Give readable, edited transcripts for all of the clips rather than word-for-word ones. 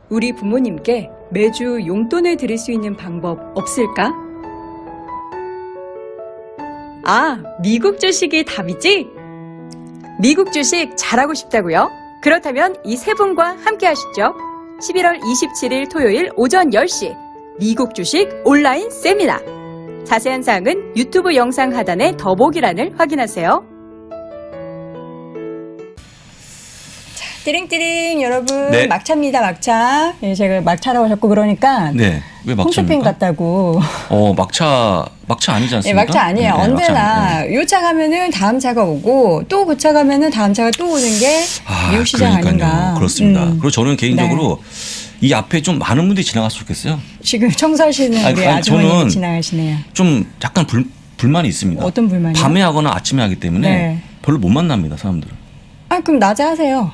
우리 부모님께 매주 용돈을 드릴 수 있는 방법 없을까? 아, 미국 주식이 답이지? 미국 주식 잘하고 싶다고요? 그렇다면 이 세 분과 함께 하시죠. 11월 27일 토요일 오전 10시 미국 주식 온라인 세미나. 자세한 사항은 유튜브 영상 하단의 더보기란을 확인하세요. 띠링띠링 여러분, 네. 막차입니다. 막차. 예, 제가 막차라고 자꾸 그러니까 네. 왜 홈쇼핑 막차입니까? 같다고. 막차 아니지 예, 않습니까? 막차 아니에요. 네, 언제나 막차 아니에요. 요 차 가면은 다음 차가 오고 또 그 차 가면은 다음 차가 또 오는 게 미국 시장 그러니까요. 아닌가. 그렇습니다. 그리고 저는 개인적으로 이 앞에 좀 많은 분들이 지나갔으면 좋겠어요. 지금 청소하시는 우리 아주머님이 저는 지나가시네요. 좀 약간 불만이 있습니다. 어떤 불만이요? 밤에 하거나 아침에 하기 때문에 네. 별로 못 만납니다, 사람들은. 아, 그럼 낮에 하세요.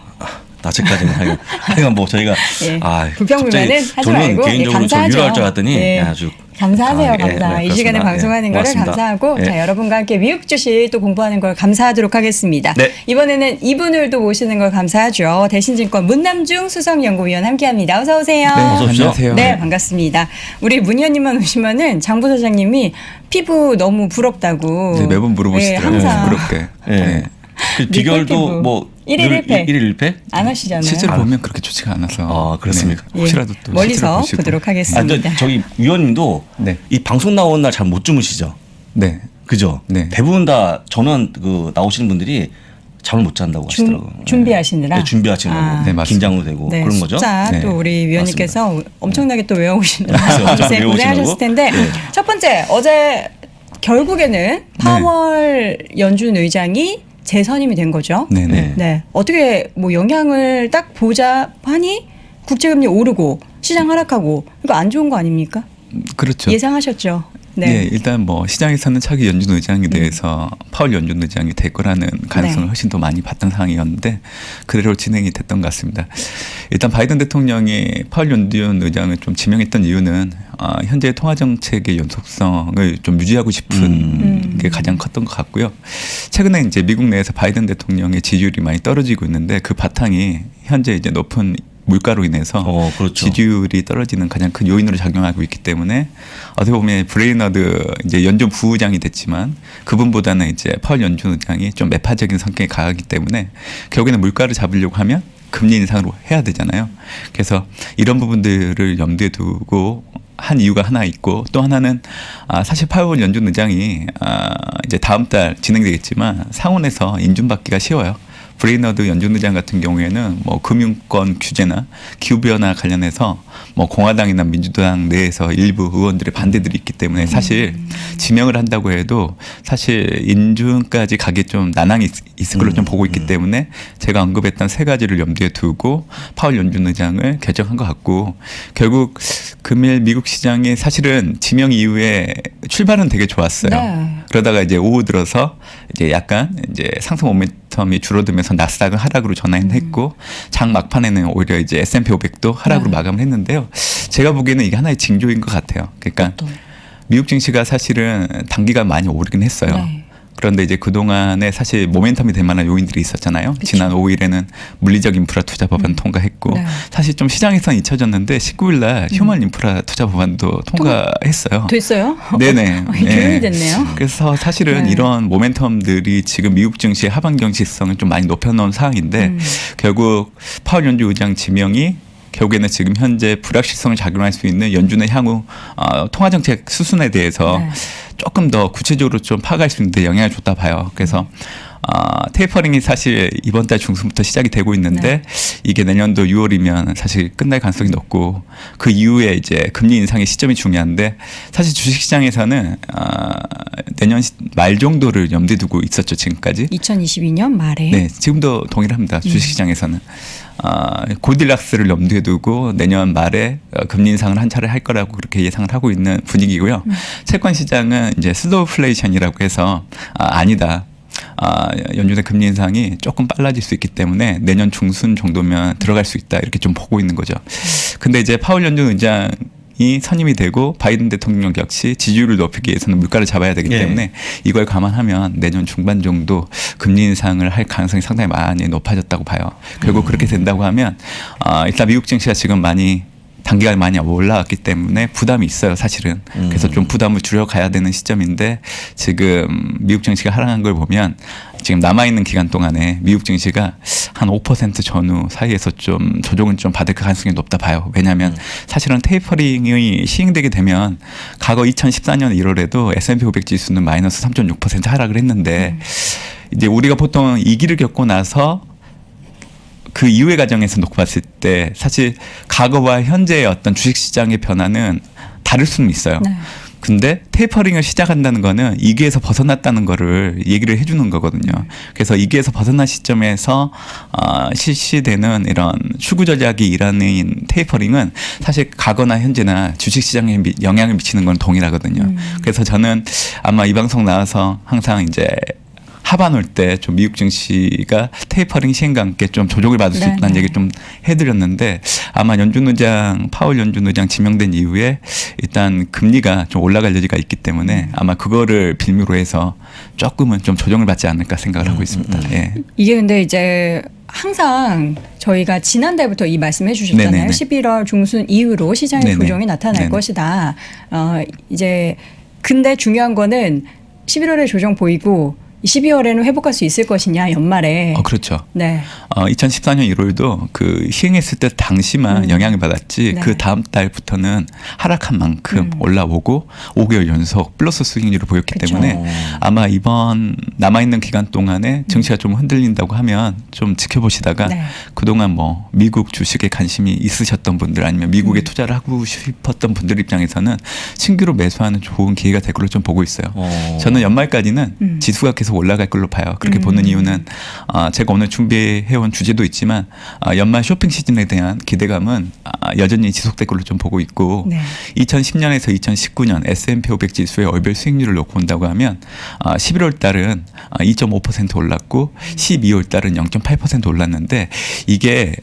낮에까지는 하여간 뭐 저희가 예. 불평불만은 하지 저는 말고 개인적으로 좀 감사하죠. 위로할 줄 알았더니 예. 아주 감사하세요. 예, 감사. 네, 이 시간에 그렇습니다. 방송하는 예, 거를 고맙습니다. 감사하고 예. 자, 여러분과 함께 미국 주식 또 공부하는 걸 감사하도록 하겠습니다. 네. 이번에는 이분을 또 모시는 걸 감사하죠. 대신증권 문남중 수석연구위원 함께합니다. 어서 오세요. 네, 어서 오십시오. 안녕하세요. 네, 반갑습니다. 우리 문 의원님만 오시면은 장 부사장님이 피부 너무 부럽다고. 네, 매번 물어보시더라고요. 네, 항상 부럽게. 예. 네. 그 비결도 피부. 뭐 일일 1패. 1일 1패? 안 하시잖아요. 실제로 보면 그렇게 좋지가 않아서. 그렇습니까? 네, 혹시라도 또 멀리서 실제로 보시고. 보도록 아니, 하겠습니다. 저기 위원님도 네. 이 방송 나오는 날 잘 못 주무시죠? 네. 그죠? 네. 대부분 다 전원 나오시는 분들이 잠을 못 잔다고 하시더라고요. 준비하시느라. 네, 준비하시느라고. 아. 네, 맞습니다. 긴장도 되고 네, 그런 거죠. 숫자 네. 또 우리 위원님께서 엄청나게 또 외워오시는 맞아요. 밤새 외우시느라고. 고생하셨을 텐데 네. 첫 번째 어제 결국에는 파월 연준 의장이 재선임이 된 거죠. 네네. 네. 네. 어떻게 뭐 영향을 딱 보자 하니 국제금리 오르고 시장 하락하고 이거 안 좋은 거 아닙니까? 그렇죠. 예상하셨죠. 네. 네. 일단 뭐 시장에서는 차기 연준 의장에 대해서 파월 연준 의장이 될 거라는 가능성을 네. 훨씬 더 많이 봤던 상황이었는데 그대로 진행이 됐던 것 같습니다. 일단 바이든 대통령이 파월 연준 의장을 좀 지명했던 이유는 현재 통화 정책의 연속성을 좀 유지하고 싶은 게 가장 컸던 것 같고요. 최근에 이제 미국 내에서 바이든 대통령의 지지율이 많이 떨어지고 있는데 그 바탕이 현재 이제 높은 물가로 인해서 그렇죠. 지지율이 떨어지는 가장 큰 요인으로 작용하고 있기 때문에 어떻게 보면 브레이너드 이제 연준 부의장이 됐지만 그분보다는 이제 파월 연준 의장이 좀 매파적인 성격이 강하기 때문에 결국에는 물가를 잡으려고 하면 금리 인상으로 해야 되잖아요. 그래서 이런 부분들을 염두에 두고 한 이유가 하나 있고 또 하나는 사실 파월 연준 의장이 이제 다음 달 진행되겠지만 상원에서 인준받기가 쉬워요. 브레이너드 연준 의장 같은 경우에는 뭐 금융권 규제나 기후변화 관련해서 뭐 공화당이나 민주당 내에서 일부 의원들의 반대들이 있기 때문에 사실 지명을 한다고 해도 사실 인준까지 가기 좀 난항이 있을 걸로 좀 보고 있기 때문에 제가 언급했던 세 가지를 염두에 두고 파월 연준 의장을 결정한 것 같고 결국 금일 미국 시장이 사실은 지명 이후에 출발은 되게 좋았어요. 네. 그러다가 이제 오후 들어서 이제 약간 이제 상승 모멘텀이 줄어들면서 나스닥은 하락으로 전환했고 장 막판에는 오히려 이제 S&P 500도 하락으로 마감을 했는데요. 제가 보기에는 이게 하나의 징조인 것 같아요. 그러니까 미국 증시가 사실은 단기간 많이 오르긴 했어요. 네. 그런데 이제 그동안에 사실 모멘텀이 될 만한 요인들이 있었잖아요. 그쵸. 지난 5일에는 물리적 인프라 투자 법안 통과했고 네. 사실 좀 시장에선 잊혀졌는데 19일 날 휴먼 인프라 투자 법안도 통과했어요. 됐어요? 네네. 기운이 됐네요. 그래서 사실은 네. 이런 모멘텀들이 지금 미국 증시의 하반 경직성을 좀 많이 높여놓은 상황인데 결국 파월 연준 의장 지명이 결국에는 지금 현재 불확실성을 작용할 수 있는 연준의 향후 통화정책 수순에 대해서 네. 조금 더 구체적으로 좀 파악할 수 있는 데 영향을 줬다 봐요. 그래서 테이퍼링이 사실 이번 달 중순부터 시작이 되고 있는데 이게 내년도 6월이면 사실 끝날 가능성이 높고 그 이후에 이제 금리 인상의 시점이 중요한데 사실 주식시장에서는 내년 말 정도를 염두에 두고 있었죠 지금까지. 2022년 말에. 네, 지금도 동일합니다. 주식시장에서는 고딜락스를 염두에 두고 내년 말에 금리 인상을 한 차례 할 거라고 그렇게 예상을 하고 있는 분위기고요. 채권 시장은 이제 슬로우플레이션이라고 해서 아니다. 연준의 금리 인상이 조금 빨라질 수 있기 때문에 내년 중순 정도면 들어갈 수 있다 이렇게 좀 보고 있는 거죠. 근데 이제 파월 연준 의장이 선임이 되고 바이든 대통령 역시 지지율을 높이기 위해서는 물가를 잡아야 되기 때문에 이걸 감안하면 내년 중반 정도 금리 인상을 할 가능성이 상당히 많이 높아졌다고 봐요. 결국 그렇게 된다고 하면 일단 미국 증시가 지금 많이 단기간 많이 올라왔기 때문에 부담이 있어요, 사실은. 그래서 좀 부담을 줄여가야 되는 시점인데 지금 미국 증시가 하락한 걸 보면 지금 남아있는 기간 동안에 미국 증시가 한 5% 전후 사이에서 좀 조정은 좀 받을 가능성이 높다 봐요. 왜냐하면 사실은 테이퍼링이 시행되게 되면 과거 2014년 1월에도 S&P 500 지수는 마이너스 3.6% 하락을 했는데 이제 우리가 보통 위기를 겪고 나서 그 이후의 과정에서 놓고 봤을 때 사실 과거와 현재의 어떤 주식시장의 변화는 다를 수는 있어요. 네. 근데 테이퍼링을 시작한다는 거는 위기에서 벗어났다는 거를 얘기를 해주는 거거든요. 그래서 위기에서 벗어난 시점에서 실시되는 이런 추구 전략이 일하는 테이퍼링은 사실 과거나 현재나 주식시장에 영향을 미치는 건 동일하거든요. 그래서 저는 아마 이 방송 나와서 항상 이제 하반 올 때 좀 미국 증시가 테이퍼링 시행과 함께 좀 조정을 받을 수 있다는 얘기 좀 해드렸는데 아마 파월 연준 의장 지명된 이후에 일단 금리가 좀 올라갈 여지가 있기 때문에 아마 그거를 빌미로 해서 조금은 좀 조정을 받지 않을까 생각을 하고 있습니다. 예. 이게 근데 이제 항상 저희가 지난달부터 이 말씀해 주셨잖아요. 네네네. 11월 중순 이후로 시장의 네네. 조정이 나타날 네네. 것이다. 이제 근데 중요한 거는 11월에 조정 보이고 12월에는 회복할 수 있을 것이냐 연말에. 그렇죠. 네. 2014년 1월도 그 시행했을 때 당시만 영향을 받았지 네. 그 다음 달부터는 하락한 만큼 올라오고 5개월 연속 플러스 수익률을 보였기 그쵸. 때문에 아마 이번 남아있는 기간 동안에 증시가 좀 흔들린다고 하면 좀 지켜보시다가 네. 그동안 뭐 미국 주식에 관심이 있으셨던 분들 아니면 미국에 투자를 하고 싶었던 분들 입장에서는 신규로 매수하는 좋은 기회가 될 걸로 좀 보고 있어요. 저는 연말까지는 지수가 계속 올라갈 걸로 봐요. 그렇게 보는 이유는 제가 오늘 준비해온 주제도 있지만 연말 쇼핑 시즌에 대한 기대감은 여전히 지속될 걸로 좀 보고 있고 네. 2010년에서 2019년 S&P 500 지수의 월별 수익률을 놓고 본다고 하면 11월 달은 2.5% 올랐고 12월 달은 0.8% 올랐는데 이게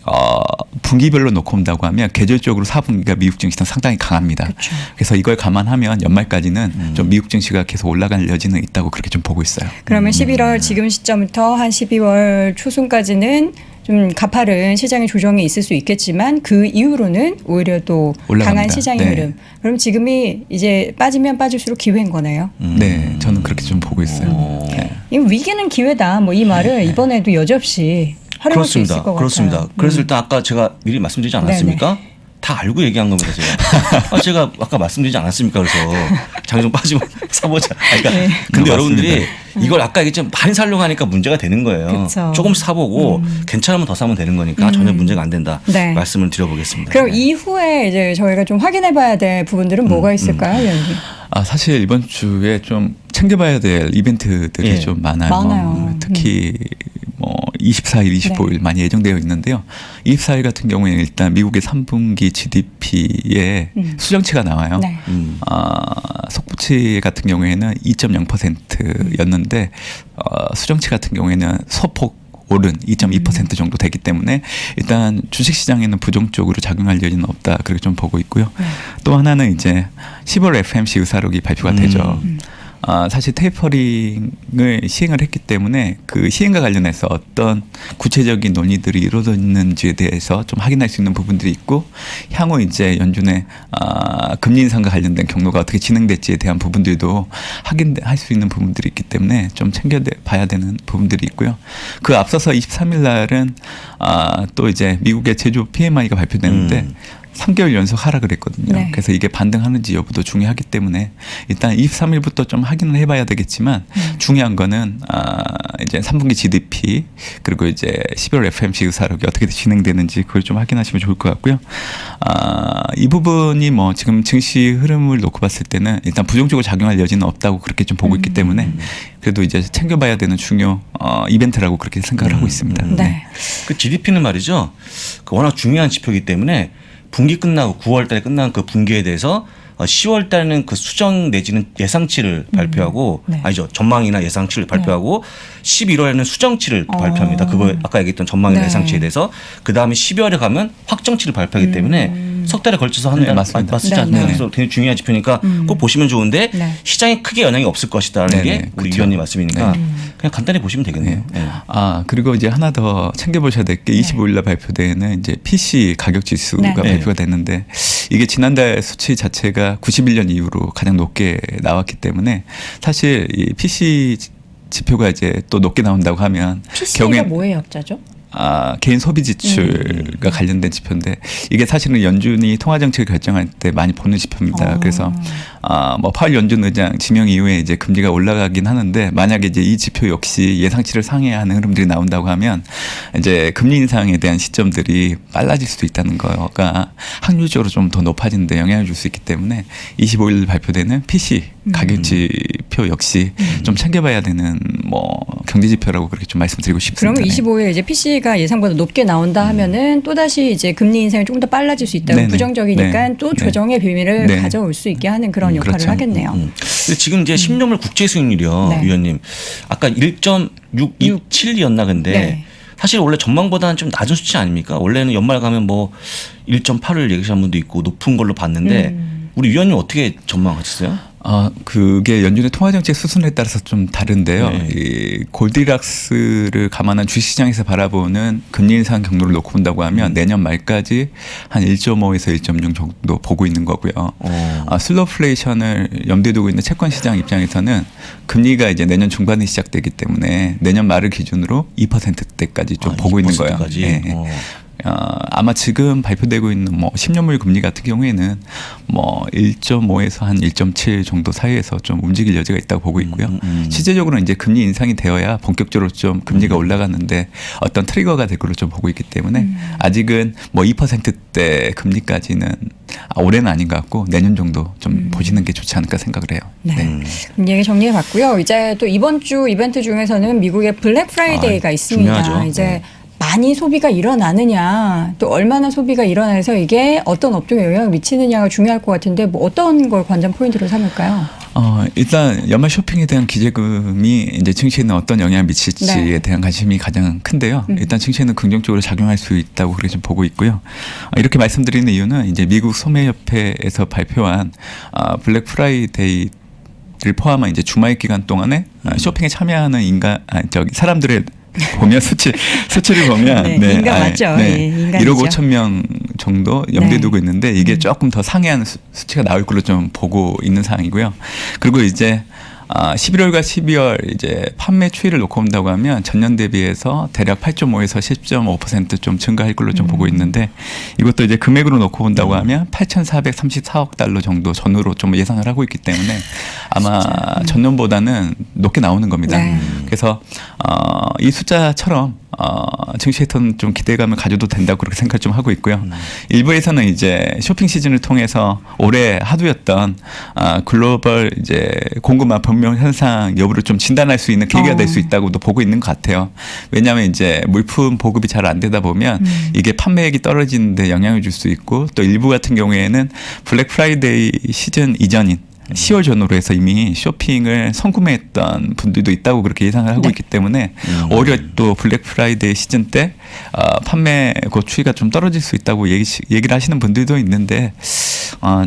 분기별로 놓고 본다고 하면 계절적으로 4분기가 미국 증시는 상당히 강합니다. 그쵸. 그래서 이걸 감안하면 연말까지는 좀 미국 증시가 계속 올라갈 여지는 있다고 그렇게 좀 보고 있어요. 그러면 11월 지금 시점부터 한 12월 초순까지는 좀 가파른 시장의 조정이 있을 수 있겠지만 그 이후로는 오히려 또 올라갑니다. 강한 시장의 네. 흐름. 그럼 지금이 이제 빠지면 빠질수록 기회인 거네요. 네, 저는 그렇게 좀 보고 있어요. 네. 이 위기는 기회다. 뭐 이 말을 이번에도 여지없이 활용할 수 있을 것 그렇습니다. 같아요. 그래서 일단 아까 제가 미리 말씀드리지 않았습니까? 다 알고 얘기한 겁니다, 제가. 제가 아까 말씀드리지 않았습니까? 그래서 장이 좀 빠지면 사보자. 근데 맞습니다. 여러분들이 이걸 아까 얘기했지만 많이 사려고 하니까 문제가 되는 거예요. 그쵸. 조금씩 사보고 괜찮으면 더 사면 되는 거니까 전혀 문제가 안 된다. 네. 말씀을 드려보겠습니다. 그럼 네. 이후에 이제 저희가 좀 확인해봐야 될 부분들은 뭐가 있을까요, 위원님? 사실 이번 주에 좀 챙겨봐야 될 이벤트들이 예. 좀 많아요. 많아요. 특히 뭐 24일, 25일 많이 예정되어 있는데요. 24일 같은 경우에는 일단 미국의 3분기 GDP의 수정치가 나와요. 네. 속부치 같은 경우에는 2.0%였는데 수정치 같은 경우에는 소폭 오른 2.2% 정도 되기 때문에 일단 주식시장에는 부정적으로 작용할 여지는 없다 그렇게 좀 보고 있고요. 또 하나는 이제 10월 FMC 의사록이 발표가 되죠. 사실 테이퍼링을 시행을 했기 때문에 그 시행과 관련해서 어떤 구체적인 논의들이 이루어졌는지에 대해서 좀 확인할 수 있는 부분들이 있고 향후 이제 연준의 금리 인상과 관련된 경로가 어떻게 진행될지에 대한 부분들도 확인할 수 있는 부분들이 있기 때문에 좀 챙겨봐야 되는 부분들이 있고요. 그 앞서서 23일 날은 또 이제 미국의 제조 PMI가 발표되는데 3개월 연속 하락을 했거든요. 네. 그래서 이게 반등하는지 여부도 중요하기 때문에 일단 23일부터 좀 확인을 해봐야 되겠지만 중요한 거는 이제 3분기 GDP 그리고 이제 12월 FMC 의사록이 어떻게 진행되는지 그걸 좀 확인하시면 좋을 것 같고요. 이 부분이 뭐 지금 증시 흐름을 놓고 봤을 때는 일단 부정적으로 작용할 여지는 없다고 그렇게 좀 보고 있기 때문에 그래도 이제 챙겨봐야 되는 중요 이벤트라고 그렇게 생각을 하고 있습니다. 네. 그 GDP는 말이죠. 그 워낙 중요한 지표이기 때문에 분기 끝나고 9월 달에 끝난 그 분기에 대해서 10월 달에는 그 수정 내지는 예상치를 발표하고 네. 아니죠. 전망이나 예상치를 발표하고 11월에는 수정치를 발표합니다. 그거 아까 얘기했던 전망이나 네. 예상치에 대해서 그다음에 12월에 가면 확정치를 발표하기 때문에 석 달에 걸쳐서 네, 한달 맞습니다. 맞지 네, 않나요? 네. 그래서 굉장히 중요한 지표니까 꼭 보시면 좋은데 네. 시장에 크게 영향이 없을 것이다라는 네, 게 네, 우리 그렇죠. 위원님 말씀이니까 그냥 간단히 보시면 되겠네요. 네. 그리고 이제 하나 더 챙겨보셔야 될 게 25일 날 발표되는 이제 PC 가격 지수가 네. 발표가 됐는데 이게 지난달 수치 자체가 91년 이후로 가장 높게 나왔기 때문에 사실 이 PC 지표가 이제 또 높게 나온다고 하면 PC가 뭐의 약자죠? 개인 소비 지출과 관련된 지표인데 이게 사실은 연준이 통화 정책을 결정할 때 많이 보는 지표입니다. 그래서 뭐 파월 연준 의장 지명 이후에 이제 금리가 올라가긴 하는데 만약에 이제 이 지표 역시 예상치를 상회하는 흐름들이 나온다고 하면 이제 금리 인상에 대한 시점들이 빨라질 수도 있다는 거가 확률적으로 좀 더 높아지는데 영향을 줄 수 있기 때문에 25일 발표되는 PC 가격 지표 역시 좀 챙겨봐야 되는 뭐 경제 지표라고 그렇게 좀 말씀드리고 싶습니다. 그러면 네. 25일 이제 PC가 예상보다 높게 나온다 하면은 또 다시 이제 금리 인상이 조금 더 빨라질 수 있다고 네네. 부정적이니까 네. 또 네. 조정의 비밀을 네. 가져올 수 있게 하는 그런 역할을 그렇죠. 하겠네요. 근데 지금 이제 10년물 국제 수익률이요, 네. 위원님. 아까 1.627이었나 근데 네. 사실 원래 전망보다는 좀 낮은 수치 아닙니까? 원래는 연말 가면 뭐 1.8을 얘기하시는 분도 있고 높은 걸로 봤는데 우리 위원님 어떻게 전망하셨어요? 그게 연준의 통화정책 수순에 따라서 좀 다른데요. 네. 이 골디락스를 감안한 주식시장에서 바라보는 금리 인상 경로를 놓고 본다고 하면 내년 말까지 한 1.5에서 1.6 정도 보고 있는 거고요. 슬로플레이션을 염두에 두고 있는 채권시장 입장에서는 금리가 이제 내년 중반에 시작되기 때문에 내년 말을 기준으로 2%대까지 좀 보고 있는 거예요. 2%까지? 네. 아마 지금 발표되고 있는 뭐 10년물 금리 같은 경우에는 뭐 1.5에서 한 1.7 정도 사이에서 좀 움직일 여지가 있다고 보고 있고요. 실제적으로는 이제 금리 인상이 되어야 본격적으로 좀 금리가 올라가는데 어떤 트리거가 될 걸로 좀 보고 있기 때문에 아직은 뭐 2%대 금리까지는 올해는 아닌 것 같고 내년 정도 좀 보시는 게 좋지 않을까 생각을 해요. 네. 그럼 얘기 정리해 봤고요. 이제 또 이번 주 이벤트 중에서는 미국의 블랙 프라이데이가 있습니다. 중요하죠. 이제 네. 많이 소비가 일어나느냐, 또 얼마나 소비가 일어나서 이게 어떤 업종에 영향을 미치느냐가 중요할 것 같은데 뭐 어떤 걸 관전 포인트로 삼을까요? 일단 연말 쇼핑에 대한 기재금이 이제 증시에는 어떤 영향을 미칠지에 네. 대한 관심이 가장 큰데요. 일단 증시에는 긍정적으로 작용할 수 있다고 그렇게 좀 보고 있고요. 이렇게 말씀드리는 이유는 이제 미국 소매협회에서 발표한 블랙 프라이데이 를 포함한 이제 주말 기간 동안에 쇼핑에 참여하는 사람들의 보면 수치를 보면 네, 인간 맞죠? 예, 인간이죠. 1억 5천 명 정도 염두에 두고 있는데 이게 조금 더 상회하는 수치가 나올 걸로 좀 보고 있는 상황이고요. 그리고 이제 11월과 12월 이제 판매 추이를 놓고 본다고 하면 전년 대비해서 대략 8.5에서 10.5% 좀 증가할 걸로 좀 보고 있는데 이것도 이제 금액으로 놓고 본다고 하면 8,434억 달러 정도 전후로 좀 예상을 하고 있기 때문에 아마 전년보다는 높게 나오는 겁니다. 네. 그래서 이 숫자처럼 증시에서는 좀 기대감을 가져도 된다고 그렇게 생각을 좀 하고 있고요. 일부에서는 이제 쇼핑 시즌을 통해서 올해 하두였던 글로벌 이제 공급망 변명 현상 여부를 좀 진단할 수 있는 계기가 될 수 있다고도 보고 있는 것 같아요. 왜냐하면 이제 물품 보급이 잘 안 되다 보면 이게 판매액이 떨어지는데 영향을 줄 수 있고 또 일부 같은 경우에는 블랙 프라이데이 시즌 이전인 10월 전후로 해서 이미 쇼핑을 선구매했던 분들도 있다고 그렇게 예상을 하고 있기 때문에 오히려 또 블랙 프라이데이 시즌 때 판매 그 추이가 좀 떨어질 수 있다고 얘기를 하시는 분들도 있는데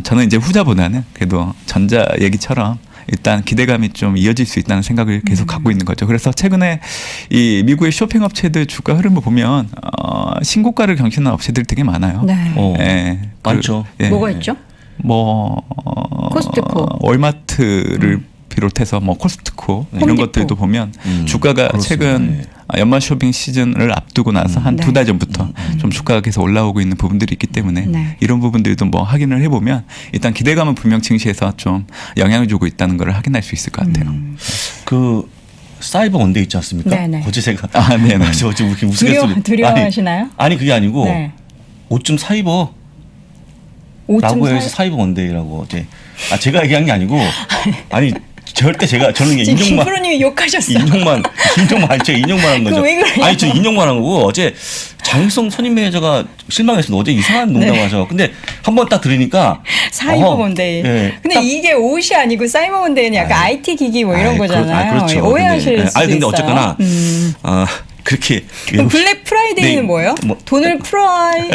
저는 이제 후자보다는 그래도 전자 얘기처럼 일단 기대감이 좀 이어질 수 있다는 생각을 계속 갖고 있는 거죠. 그래서 최근에 이 미국의 쇼핑 업체들 주가 흐름을 보면 신고가를 경신한 업체들이 되게 많아요. 네. 예, 많죠. 뭐가 있죠? 코스트코, 월마트를 비롯해서 뭐 코스트코 이런 홈디포. 것들도 보면 주가가 그렇습니다. 최근 연말 쇼핑 시즌을 앞두고 나서 한 네. 2달 전부터 좀 주가가 계속 올라오고 있는 부분들이 있기 때문에 네. 이런 부분들도 뭐 확인을 해보면 일단 기대감은 분명 증시에서 좀 영향을 주고 있다는 걸 확인할 수 있을 것 같아요. 그 사이버 원데이 있지 않습니까? 네네. 어제 제가 네네. 저 어제 이렇게 우스갯소리 두려워하시나요? 아니 그게 아니고 네. 옷 좀 사입어. 5.4 라고 해서 사이버 원데이라고 어제 제가 얘기한 게 아니고 아니 절대 저는 이게 지금 김 인용만 프로님이 욕하셨어요. 인용만 아니 제가 인용만 한 거죠. 왜 그래요? 아니 저 인용만 한 거고 어제 장희성 선임 매니저가 실망해서 어제 이상한 농담하셔. 근데 한번 딱 들으니까 사이버 원데이. 예. 근데 딱 이게 옷이 아니고 사이버 원데이는 약간 IT 기기 뭐 이런 거잖아요. 그렇죠. 오해하실 수도 아니 근데 있어요. 어쨌거나 그렇게 그럼 블랙 프라이데이는 네, 뭐예요? 뭐- 돈을 프라이.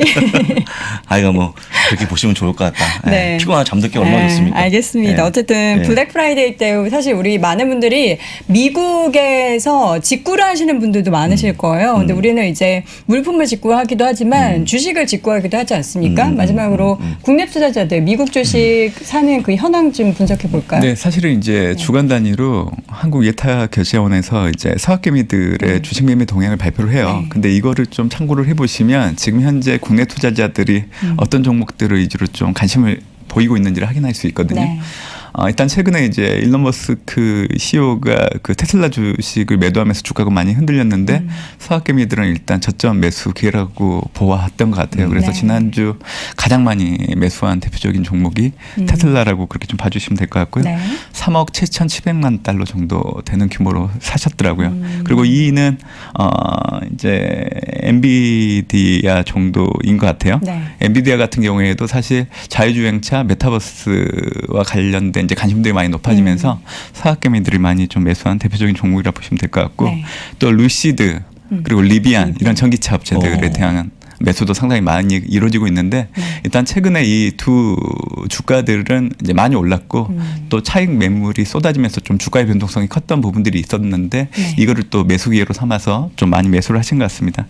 아이가 뭐 그렇게 보시면 좋을 것 같다. 네. 피곤하고 잠들기 얼마나 좋습니까? 알겠습니다. 네. 어쨌든 네. 블랙 프라이데이 때 사실 우리 많은 분들이 미국에서 직구를 하시는 분들도 많으실 거예요. 근데 우리는 이제 물품을 직구하기도 하지만 주식을 직구하기도 하지 않습니까? 마지막으로 국내 투자자들 미국 주식 사는 그 현황 좀 분석해 볼까요? 네, 사실은 이제 주간 단위로 한국 예타결제원에서 이제 서학개미들의 주식 매매 동향을 발표를 해요. 네. 근데 이거를 좀 참고를 해보시면 지금 현재 국내 투자자들이 어떤 종목들을 위주로 좀 관심을 보이고 있는지를 확인할 수 있거든요. 네. 일단 최근에 이제 일론 머스크 CEO가 그 테슬라 주식을 매도하면서 주가가 많이 흔들렸는데 서학개미들은 일단 저점 매수 기회라고 보았던 것 같아요. 그래서 네. 지난주 가장 많이 매수한 대표적인 종목이 테슬라라고 그렇게 좀 봐주시면 될 것 같고요. 네. 3억 7,700만 달러 정도 되는 규모로 사셨더라고요. 그리고 2위는 이제 엔비디아 정도인 것 같아요. 네. 엔비디아 같은 경우에도 사실 자율주행차 메타버스와 관련된 이제 관심들이 많이 높아지면서 사학개미들이 많이 좀 매수한 대표적인 종목이라 보시면 될 것 같고 네. 또 루시드 그리고 리비안 이런 전기차 업체들에 대한 매수도 상당히 많이 이루어지고 있는데 일단 최근에 이 두 주가들은 이제 많이 올랐고 또 차익 매물이 쏟아지면서 좀 주가의 변동성이 컸던 부분들이 있었는데 네. 이거를 또 매수 기회로 삼아서 좀 많이 매수를 하신 것 같습니다.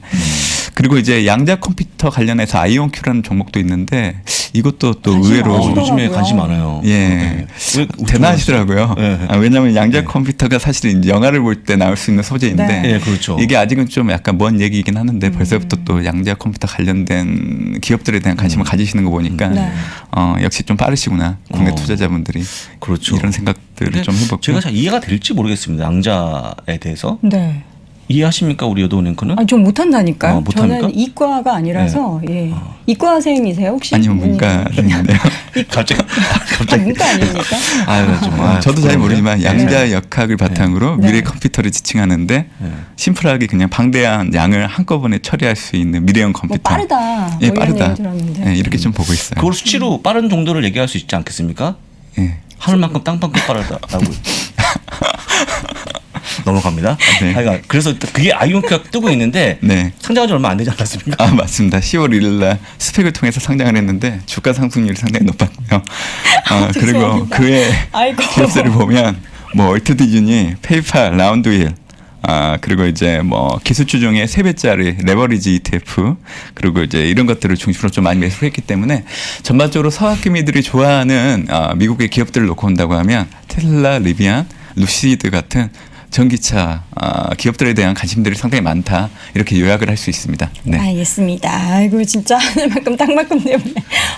그리고 이제 양자 컴퓨터 관련해서 아이온큐라는 종목도 있는데 이것도 또 관심 의외로 많으시더라고요. 요즘에 관심 많아요. 예. 네. 왜 대단하시더라고요. 네. 왜냐하면 양자 컴퓨터가 사실 이제 영화를 볼 때 나올 수 있는 소재인데 네. 네, 그렇죠. 이게 아직은 좀 약간 먼 얘기이긴 하는데 벌써부터 또 양자 컴퓨터 관련된 기업들에 대한 관심을 가지시는 거 보니까 네. 역시 좀 빠르시구나 국내 투자자분들이 그렇죠. 이런 생각들을 근데 좀 해봤고 제가 잘 이해가 될지 모르겠습니다. 양자에 대해서 네. 이해하십니까, 우리 여도 링크는? 아, 좀 못한다니까요. 못합니까? 저는 이과가 아니라서 예. 이과생이세요 혹시? 아니요 문과생인데요. 갑자기 아, 문과 아닙니까? 아유 정말. 저도 잘 모르지만 양자 네. 역학을 바탕으로 네. 미래 컴퓨터를 지칭하는데 네. 심플하게 그냥 방대한 양을 한꺼번에 처리할 수 있는 미래형 뭐 컴퓨터. 빠르다. 예, 뭐 이런 빠르다. 얘기 들었는데. 네, 이렇게 좀 보고 있어요. 그걸 수치로 빠른 정도를 얘기할 수 있지 않겠습니까? 예. 하늘만큼 땅만큼 빠르다라고. 넘어갑니다. 네. 하여간 그래서 그게 아이온큐가 뜨고 있는데 네. 상장한 지 얼마 안 되지 않았습니까? 아 맞습니다. 10월 1일 날 스펙을 통해서 상장을 했는데 주가 상승률이 상당히 높았고요. 그리고 죄송합니다. 그의 아이고. 기업들을 보면 뭐 월트디즈니, 페이팔, 라운드힐, 그리고 이제 뭐 기술주 중에 3배짜리 레버리지 ETF 그리고 이제 이런 것들을 중심으로 좀 많이 매수했기 때문에 전반적으로 서학개미들이 좋아하는 미국의 기업들을 놓고 온다고 하면 테슬라, 리비안, 루시드 같은 전기차 기업들에 대한 관심들이 상당히 많다 이렇게 요약을 할 수 있습니다. 네. 알겠습니다. 아이고 진짜 하늘만큼 땅만큼 때문에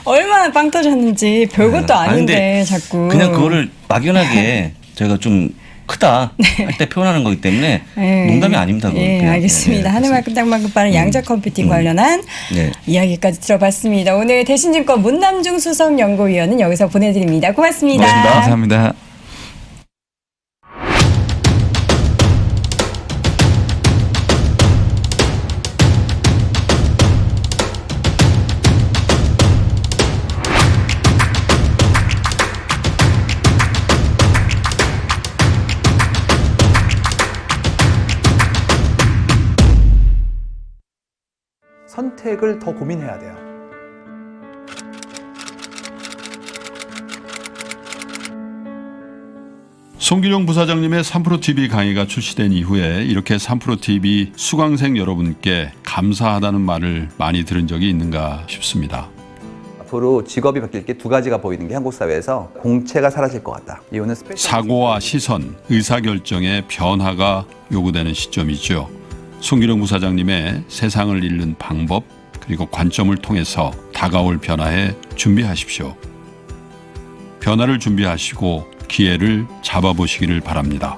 얼마나 빵 터졌는지 별것도 아니, 아닌데 근데 자꾸 그냥 그거를 막연하게 저희가 좀 크다 할 때 표현하는 거기 때문에 네. 농담이 아닙니다. 그건 예, 그냥. 알겠습니다. 네, 하늘만큼 땅만큼 빠른 양자 컴퓨팅 관련한 네. 이야기까지 들어봤습니다. 오늘 대신증권 문남중 수석연구위원은 여기서 보내드립니다. 고맙습니다. 감사합니다. 선택을 더 고민해야 돼요. 송기룡 부사장님의 3프로TV 강의가 출시된 이후에 이렇게 3프로TV 수강생 여러분께 감사하다는 말을 많이 들은 적이 있는가 싶습니다. 앞으로 직업이 바뀔 게 두 가지가 보이는 게 한국 사회에서 공채가 사라질 것 같다. 이거는 사고와 시선, 의사결정의 변화가 요구되는 시점이죠. 송기룡 부사장님의 세상을 읽는 방법 그리고 관점을 통해서 다가올 변화에 준비하십시오. 변화를 준비하시고 기회를 잡아보시기를 바랍니다.